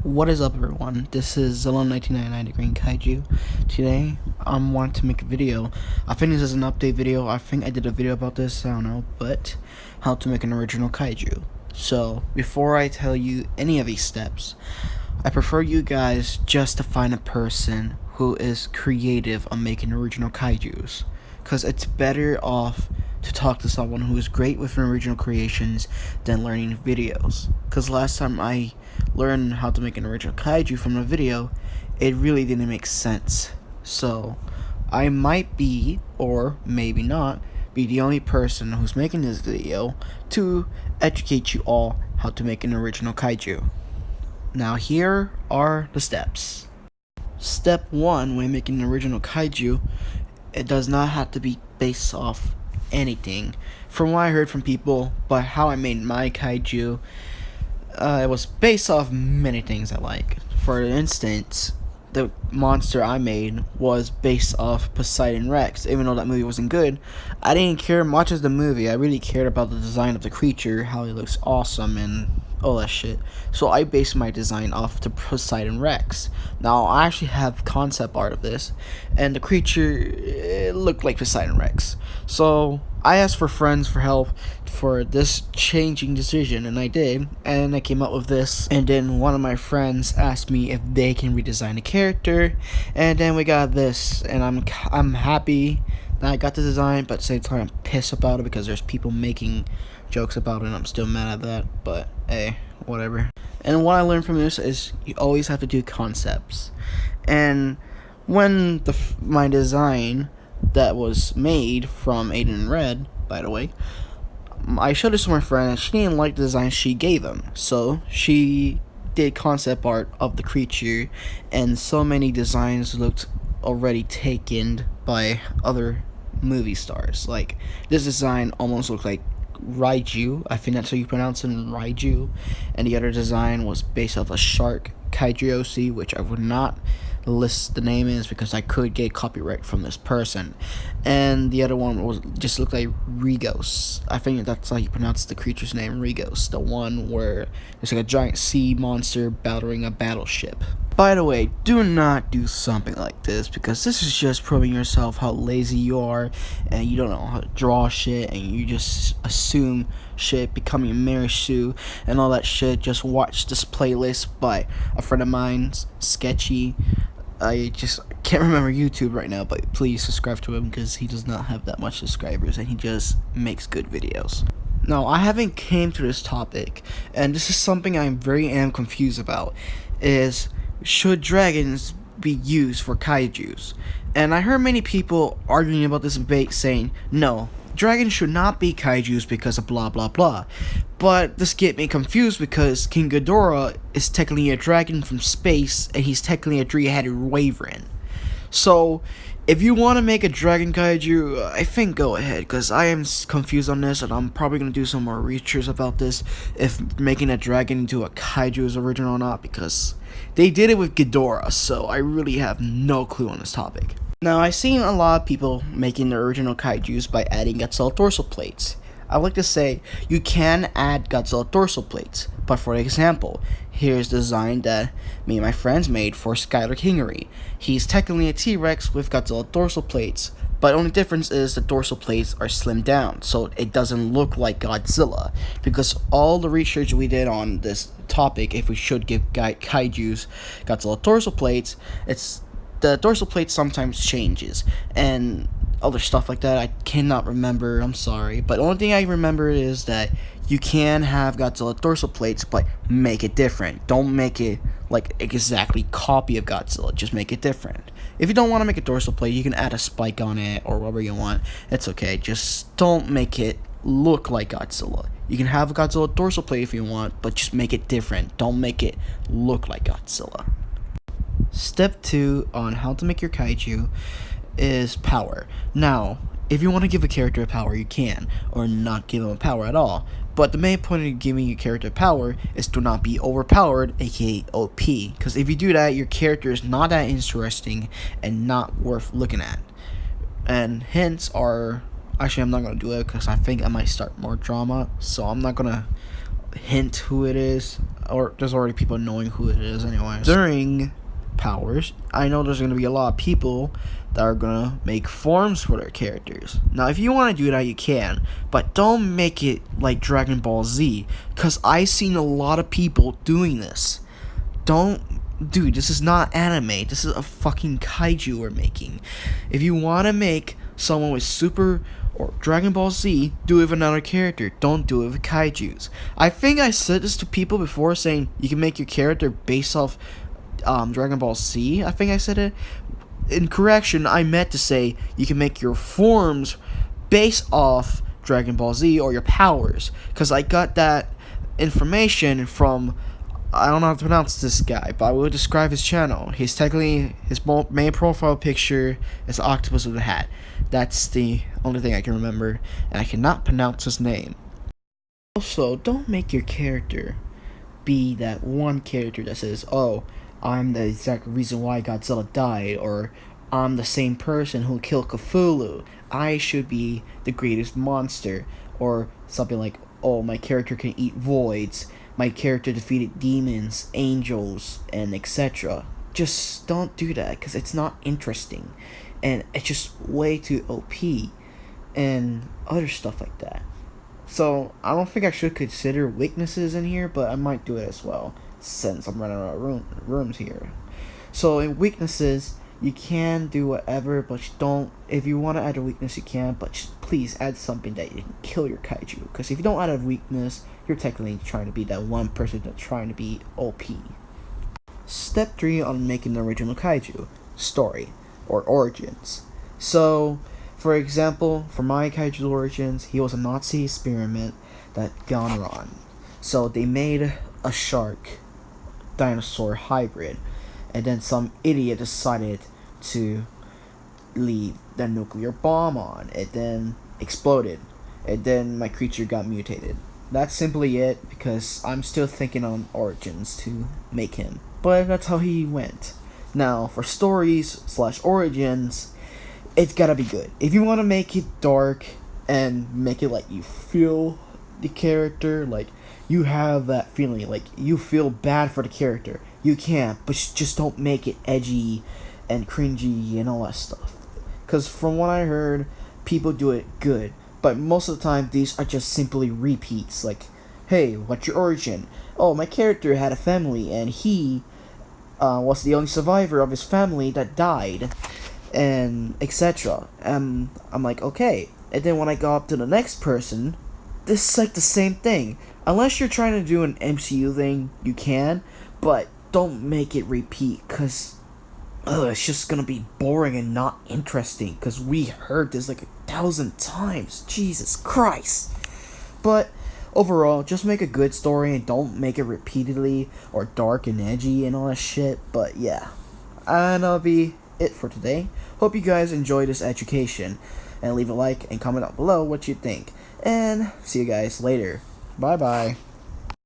What is up, everyone? This is Zilla1999 the Green Kaiju. Today, I'm wanting to make a video. I think this is an update video. I think I did a video about this, I don't know, but how to make an original kaiju. So, before I tell you any of these steps, I prefer you guys just to find a person who is creative on making original kaijus. Because it's better off to talk to someone who is great with original creations than learning videos. Because last time I learned how to make an original kaiju from a video, it really didn't make sense. So I might be, or maybe not, be the only person who's making this video to educate you all how to make an original kaiju. Now here are the steps. Step 1, when making an original kaiju, it does not have to be based off anything. From what I heard from people, but how I made my kaiju, it was based off many things I like. For instance, the monster I made was based off Poseidon Rex. Even though that movie wasn't good, I didn't care much as the movie. I really cared about the design of the creature, how it looks awesome, and all that shit. So I based my design off the Poseidon Rex. Now I actually have concept art of this, and the creature, it looked like Poseidon Rex. So I asked for friends for help for this changing decision, and I did, and I came up with this. And then one of my friends asked me if they can redesign a character, and then we got this. And I'm happy that I got the design, but at the same time I'm pissed about it because there's people making jokes about it, and I'm still mad at that. But hey, whatever. And what I learned from this is you always have to do concepts. And when my design that was made from Aiden Red, by the way, I showed this to my friend, and she didn't like the design she gave him. So she did concept art of the creature, and so many designs looked already taken by other movie stars. Like, this design almost looked like Raiju, I think that's how you pronounce it, Raiju. And the other design was based off a shark, kaiju, which I would not list the name is because I could get copyright from this person. And the other one was just looked like Regos. I think that's how you pronounce the creature's name, Regos. The one where there's like a giant sea monster battering a battleship. By the way, do not do something like this, because this is just proving yourself how lazy you are, and you don't know how to draw shit, and you just assume shit, becoming a Mary Sue and all that shit. Just watch this playlist by a friend of mine, Sketchy. I just can't remember YouTube right now, but please subscribe to him because he does not have that much subscribers, and he just makes good videos. Now, I haven't came to this topic, and this is something I am confused about, is should dragons be used for kaijus? And I heard many people arguing about this debate saying, no, dragons should not be kaijus because of blah blah blah. But this get me confused because King Ghidorah is technically a dragon from space, and he's technically a three-headed wyvern. So if you want to make a dragon kaiju, I think go ahead, because I am confused on this, and I'm probably going to do some more research about this, if making a dragon into a kaiju is original or not, because they did it with Ghidorah, so I really have no clue on this topic. Now, I've seen a lot of people making the original kaijus by adding Godzilla dorsal plates. I like to say you can add Godzilla dorsal plates, but for example, here's the design that me and my friends made for Skylar Kingery. He's technically a T-Rex with Godzilla dorsal plates, but the only difference is the dorsal plates are slimmed down, so it doesn't look like Godzilla. Because all the research we did on this topic, if we should give kaijus Godzilla dorsal plates, the dorsal plate sometimes changes, and other stuff like that I cannot remember, I'm sorry. But the only thing I remember is that you can have Godzilla dorsal plates, but make it different. Don't make it like exactly copy of Godzilla, just make it different. If you don't want to make a dorsal plate, you can add a spike on it or whatever you want. It's okay, just don't make it look like Godzilla. You can have a Godzilla dorsal plate if you want, but just make it different. Don't make it look like Godzilla. Step 2 on how to make your kaiju is power. Now, if you want to give a character a power, you can, or not give him a power at all. But the main point of giving your character power is to not be overpowered, aka OP. Because if you do that, your character is not that interesting and not worth looking at. And hints are, actually I'm not going to do it because I think I might start more drama, so I'm not going to hint who it is. or there's already people knowing who it is anyway. During powers, I know there's going to be a lot of people that are going to make forms for their characters. Now, if you want to do that, you can, but don't make it like Dragon Ball Z, because I've seen a lot of people doing this. Dude, this is not anime. This is a fucking kaiju we're making. If you want to make someone with Super or Dragon Ball Z, do it with another character. Don't do it with kaijus. I think I said this to people before, saying you can make your character based off Dragon Ball Z. I think I said it. In correction, I meant to say you can make your forms based off Dragon Ball Z or your powers, because I got that information from, I don't know how to pronounce this guy, but I will describe his channel. His main profile picture is an octopus with a hat. That's the only thing I can remember, and I cannot pronounce his name. Also, don't make your character be that one character that says, oh, I'm the exact reason why Godzilla died, or I'm the same person who killed Cthulhu. I should be the greatest monster, or something like, oh, my character can eat voids. My character defeated demons, angels, and etc. Just don't do that, because it's not interesting. And it's just way too OP. And other stuff like that. So, I don't think I should consider weaknesses in here, but I might do it as well, since I'm running out of rooms here. So, in weaknesses, you can do whatever, but don't, if you want to add a weakness, you can, but just please add something that you can kill your kaiju. Because if you don't add a weakness, you're technically trying to be that one person that's trying to be OP. Step 3 on making the original kaiju: story, or origins. So, for example, for my kaiju's origins, he was a Nazi experiment that gone wrong. So they made a shark dinosaur hybrid, and then some idiot decided to leave the nuclear bomb on. It then exploded, and then my creature got mutated. That's simply it, because I'm still thinking on origins to make him. But that's how he went. Now, for stories / origins, it's gotta be good. If you want to make it dark and make it like you feel the character, like you have that feeling, like you feel bad for the character, you can, but just don't make it edgy and cringy and all that stuff. Because from what I heard, people do it good. But most of the time, these are just simply repeats. Like, hey, what's your origin? Oh, my character had a family, and he was the only survivor of his family that died, and etc. I'm like, okay. And then when I go up to the next person, this is like the same thing. Unless you're trying to do an MCU thing, you can, but don't make it repeat, because it's just gonna be boring and not interesting, because we heard this like 1,000 times. Jesus Christ. But overall, just make a good story and don't make it repeatedly or dark and edgy and all that shit. But yeah, and that'll be it for today. Hope you guys enjoyed this education, and leave a like and comment down below what you think, and see you guys later. Bye bye.